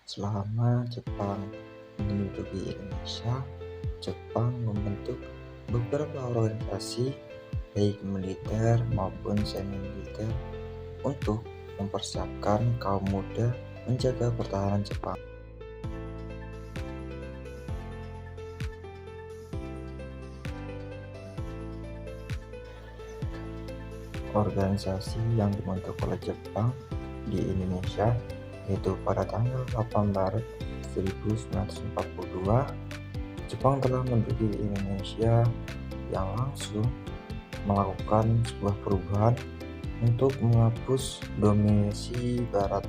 Selama Jepang menduduki Indonesia, Jepang membentuk beberapa organisasi baik militer maupun semi-militer untuk mempersiapkan kaum muda menjaga pertahanan Jepang. Organisasi yang dibentuk oleh Jepang di Indonesia yaitu pada tanggal 8 Maret 1942, Jepang telah menduduki Indonesia yang langsung melakukan sebuah perubahan untuk menghapus dominasi Barat.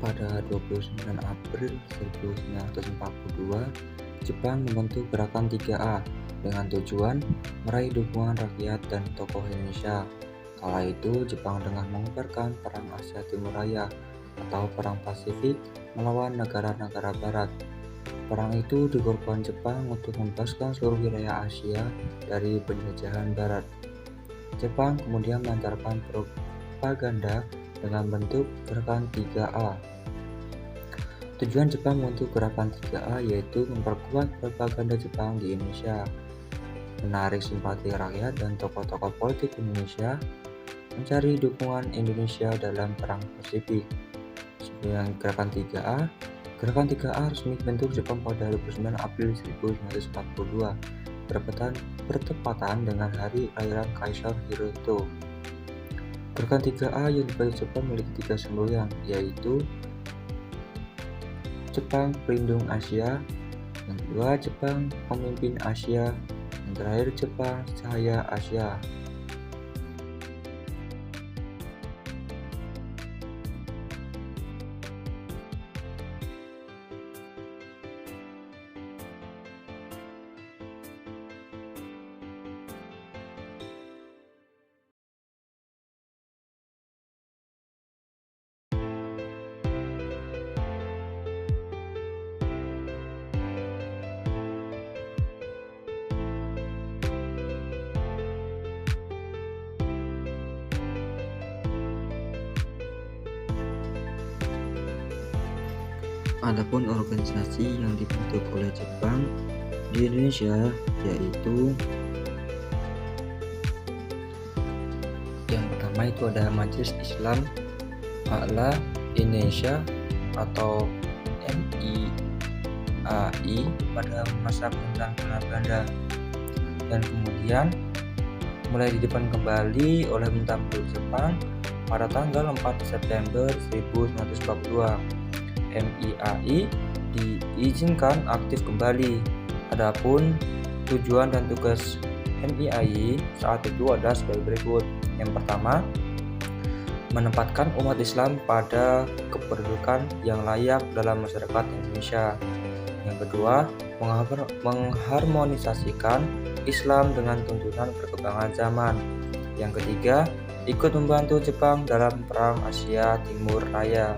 Pada 29 April 1942, Jepang membentuk Gerakan 3A dengan tujuan meraih dukungan rakyat dan tokoh Indonesia. Kala itu, Jepang tengah mengobarkan Perang Asia Timur Raya atau Perang Pasifik melawan negara-negara Barat. Perang itu dikorban Jepang untuk membebaskan seluruh wilayah Asia dari penjajahan Barat. Jepang kemudian melancarkan propaganda dengan bentuk Gerakan 3A. Tujuan Jepang membentuk Gerakan 3A yaitu memperkuat propaganda Jepang di Indonesia, menarik simpati rakyat dan tokoh-tokoh politik Indonesia, mencari dukungan Indonesia dalam Perang Pasifik. Dengan Gerakan 3A, Gerakan 3A resmi dibentuk Jepang pada 29 April 1942, bertepatan dengan hari kelahiran Kaisar Hirohito. Gerakan 3A yang dibentuk Jepang memiliki 3 semboyan, yaitu Jepang Pelindung Asia, yang kedua Jepang Pemimpin Asia, yang terakhir Jepang Cahaya Asia. Adapun organisasi yang dibentuk oleh Jepang di Indonesia yaitu yang pertama itu ada Majelis Islam A'la Indonesia atau MIAI pada masa pemerintahan Belanda, dan kemudian mulai didirikan kembali oleh pemerintahan Jepang pada tanggal 4 September 1942. MIAI diizinkan aktif kembali. Adapun tujuan dan tugas MIAI saat itu adalah sebagai berikut. Yang pertama, menempatkan umat Islam pada kedudukan yang layak dalam masyarakat Indonesia. Yang kedua, mengharmonisasikan Islam dengan tuntunan perkembangan zaman. Yang ketiga, ikut membantu Jepang dalam Perang Asia Timur Raya.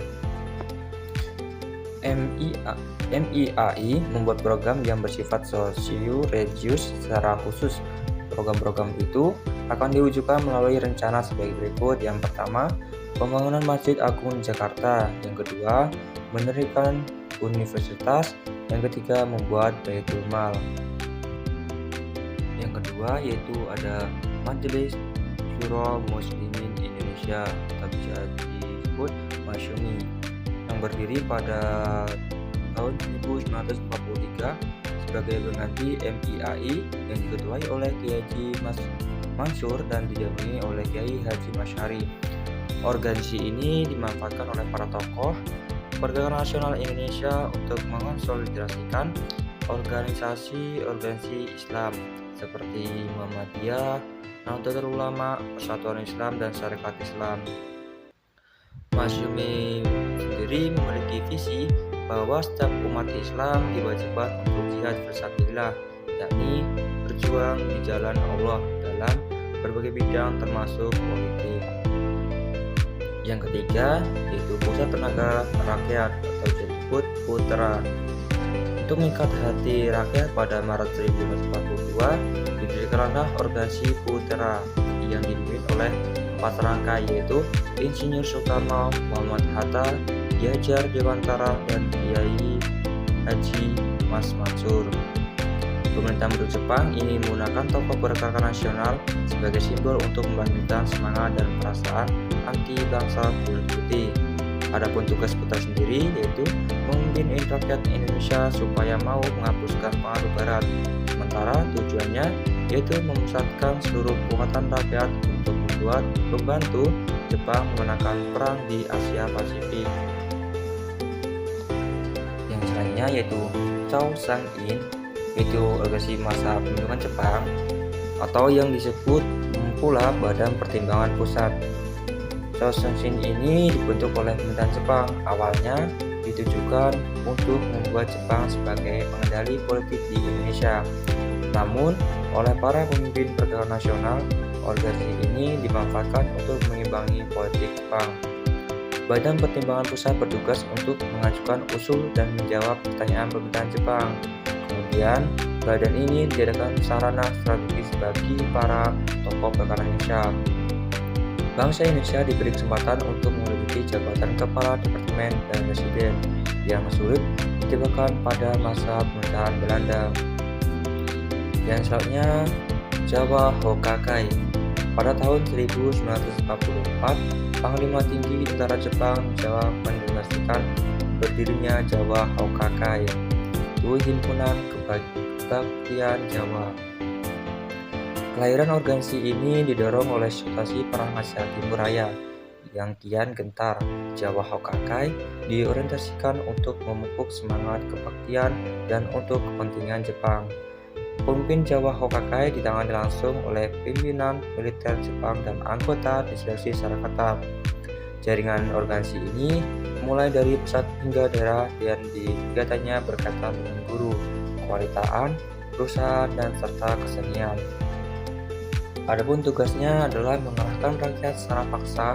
MIAI membuat program yang bersifat sosio-religius secara khusus. Program-program itu akan diwujudkan melalui rencana sebagai berikut. Yang pertama, pembangunan Masjid Agung Jakarta. Yang kedua, mendirikan universitas. Yang ketiga, membuat Baitul Mal. Yang kedua yaitu ada Majelis Syuro Muslimin Indonesia atau bisa disebut Masyumi, yang berdiri pada tahun 1943 sebagai pengganti MIAI yang diketuai oleh Kiai Haji Mansur dan didampingi oleh Kiai Haji Masyari. Organisasi ini dimanfaatkan oleh para tokoh pergerakan nasional Indonesia untuk mengonsolidasikan organisasi Islam seperti Muhammadiyah, Nahdlatul Ulama, Persatuan Islam, dan Syarikat Islam. Masyumi sendiri memiliki visi bahwa setiap umat Islam diwajibkan untuk jihad fisabilillah, yakni berjuang di jalan Allah dalam berbagai bidang termasuk politik. Yang ketiga yaitu Pusat Tenaga Rakyat atau disebut PUTRA. Untuk mengikat hati rakyat pada Maret 1942 didirikanlah organisasi PUTRA yang dipimpin oleh 4 serangkai, yaitu Insinyur Soekarno, Muhammad Hatta, Ki Hajar Dewantara, dan Kiai Haji Mas Mansur. Pemerintah Merdeka Jepang ini menggunakan tokoh pergerakan nasional sebagai simbol untuk membangkitkan semangat dan perasaan anti bangsa kulit putih. Adapun tugas putra sendiri yaitu memimpin rakyat Indonesia supaya mau menghapuskan pengaruh Barat. Sementara tujuannya yaitu memusatkan seluruh kekuatan rakyat untuk membantu Jepang memenangkan perang di Asia Pasifik. Yang selanjutnya yaitu Chow Sang-in, yaitu organisasi massa perlindungan Jepang atau yang disebut pula Badan Pertimbangan Pusat. Chow Sang-in ini dibentuk oleh pemerintahan Jepang. Awalnya ditujukan untuk membuat Jepang sebagai pengendali politik di Indonesia. Namun, oleh para pemimpin pergerakan nasional, organisasi ini dimanfaatkan untuk mengimbangi politik Jepang. Badan Pertimbangan Pusat bertugas untuk mengajukan usul dan menjawab pertanyaan pemerintahan Jepang. Kemudian, badan ini dijadikan sarana strategis bagi para tokoh pergerakan Indonesia. Bangsa Indonesia diberi kesempatan untuk menduduki jabatan Kepala Departemen dan Presiden yang sulit ditemukan pada masa pemerintahan Belanda. Yang selanjutnya, Jawa Hokkakai. Pada tahun 1944, Panglima Tinggi Tentara Jepang Jawa mendeklarasikan berdirinya Jawa Hokkakai, yaitu Himpunan Kebaktian Jawa. Kelahiran organisasi ini didorong oleh situasi Perang Asia Timur Raya yang kian gentar. Jawa Hokkakai diorientasikan untuk memupuk semangat kebaktian dan untuk kepentingan Jepang. Pemimpin Jawa Hokkakai ditangani langsung oleh pimpinan militer Jepang dan anggota diseleksi secara ketat. Jaringan organisasi ini mulai dari pusat hingga daerah dan kegiatannya berkaitan dengan guru, kewalitaan, perusahaan, dan serta kesenian. Adapun tugasnya adalah mengarahkan rakyat secara paksa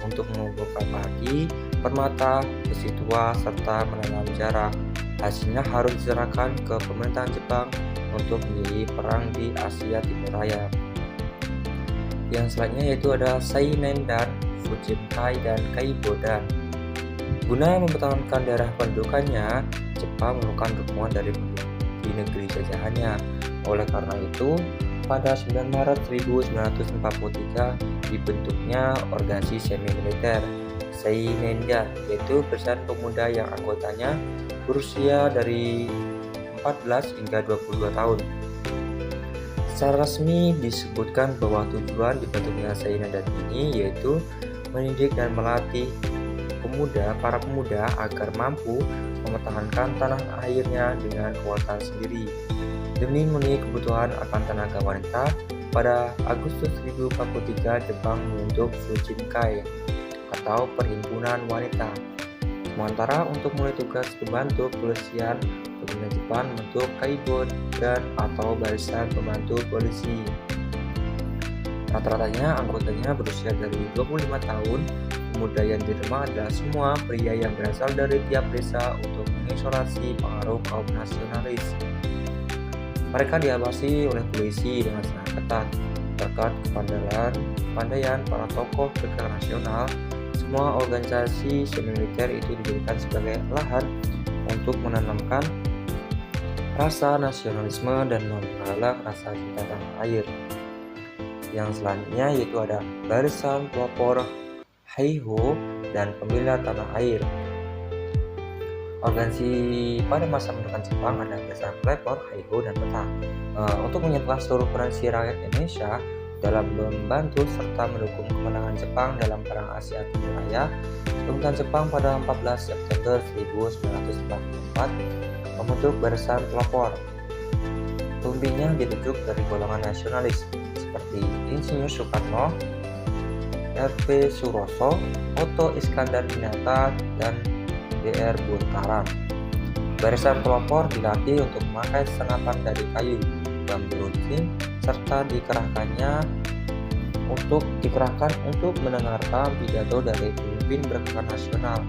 untuk mengumpulkan padi, permata, besi tua, serta menanam jarak. Hasilnya harus diserahkan ke pemerintahan Jepang untuk menjadi perang di Asia Timur Raya. Yang selanjutnya yaitu ada Sainendan, Fujinkai, dan Kaibodan. Guna mempertahankan daerah pendudukannya, Jepang memerlukan dukungan dari penduduk di negeri jajahannya. Oleh karena itu, pada 9 Maret 1943 dibentuknya organisasi semi-militer Sainendan, yaitu barisan pemuda yang anggotanya berusia dari 14 hingga 22 tahun. Secara resmi disebutkan bahwa tujuan dibentuknya Sainendan ini yaitu mendidik dan melatih para pemuda agar mampu mempertahankan tanah airnya dengan kekuatan sendiri. Demi memenuhi kebutuhan akan tenaga wanita, pada Agustus 1943 Jepang membentuk Fujinkai atau Perhimpunan Wanita. Sementara untuk mulai tugas pembantu kepolisian, pemerintah Jepang membentuk Kaibodan atau Barisan Pembantu Polisi. Rata-ratanya anggotanya berusia dari 25 tahun. Pemuda yang diterima adalah semua pria yang berasal dari tiap desa untuk mengisolasi pengaruh kaum nasionalis. Mereka diawasi oleh polisi dengan sangat ketat. Berkat kepandaian para tokoh pergerakan nasional, semua organisasi semi-militer itu dijadikan sebagai lahan untuk menanamkan rasa nasionalisme dan menggalak rasa cinta tanah air. Yang selanjutnya yaitu ada Barisan Pelopor Heiho dan Pembela Tanah Air. Organisasi pada masa pemerintahan Jepang ada Barisan Pelopor, Heiho, dan Peta untuk menyatukan seluruh potensi rakyat Indonesia dalam membantu serta mendukung kemenangan Jepang dalam Perang Asia Timur Raya. Pemerintahan Jepang pada 14 September 1944 membentuk Barisan Pelopor. Pemimpinnya ditunjuk dari golongan nasionalis seperti Insinyur Soekarno, R.P. Suroso, Otto Iskandar Dinata, dan Dr. Buntaran. Barisan pelopor dilatih untuk memakai senapan dari kayu, bambu runcing, serta dikerahkan untuk mendengarkan pidato dari pemimpin pergerakan nasional.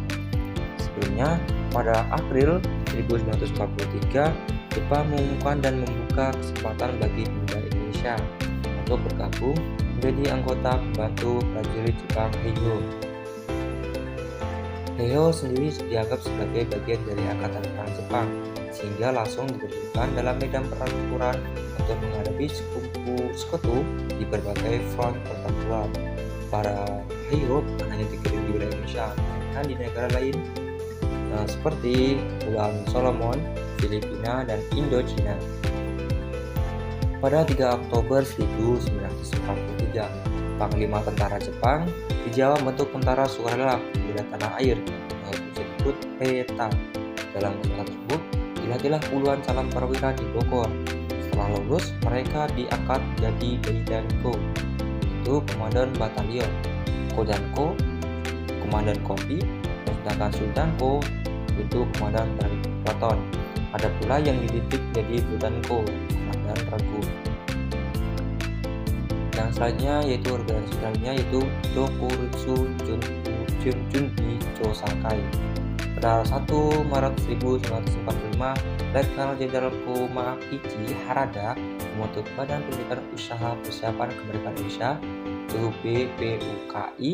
Sebelumnya, pada April 1943, Jepang mengumumkan dan membuka kesempatan bagi pemuda Indonesia untuk bergabung menjadi anggota pembantu prajurit Jepang Heiho. Heiho sendiri dianggap sebagai bagian dari Angkatan Perang Jepang, sehingga langsung diterjunkan dalam medan pertempuran untuk menghadapi sekutu di berbagai front pertempuran. Para Heiho bukan hanya dikirim di wilayah Indonesia, melainkan di negara lain seperti Pulau Solomon, Filipina, dan Indochina. Pada 3 Oktober 1943, Panglima Tentara Jepang di Jawa membentuk tentara sukarela pembela tanah air atau disebut PETA. Dalam usaha tersebut, dilatihlah puluhan calon perwira di Bogor. Setelah lulus, mereka diangkat menjadi Daidanko, yaitu komandan batalion, Kodanko, komandan kompi, dan sedangkan Sultanko itu komandan peleton. Ada pula yang dididik jadi Budanko, komandan regu. Yang selanjutnya yaitu organisasi selanjutnya yaitu Dokuritsu Junbi Chosakai. Pada 1 Maret 1945, Letnan Jenderal Komakichi Harada membentuk Badan Pendidikan Usaha Persiapan Kemerdekaan Indonesia atau BPUPKI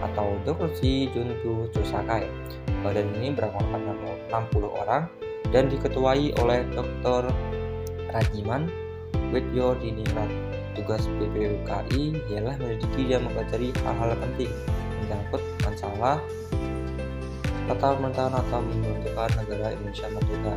atau Dokuritsu Junbi Chosakai. Badan ini beranggotakan 60 orang dan diketuai oleh Dr. Rajiman Widyo Diningrat. Tugas BPUPKI ialah menyelidiki dan mempelajari hal-hal penting menyangkut masalah tata pemerintahan atau pembentukan negara Indonesia Merdeka.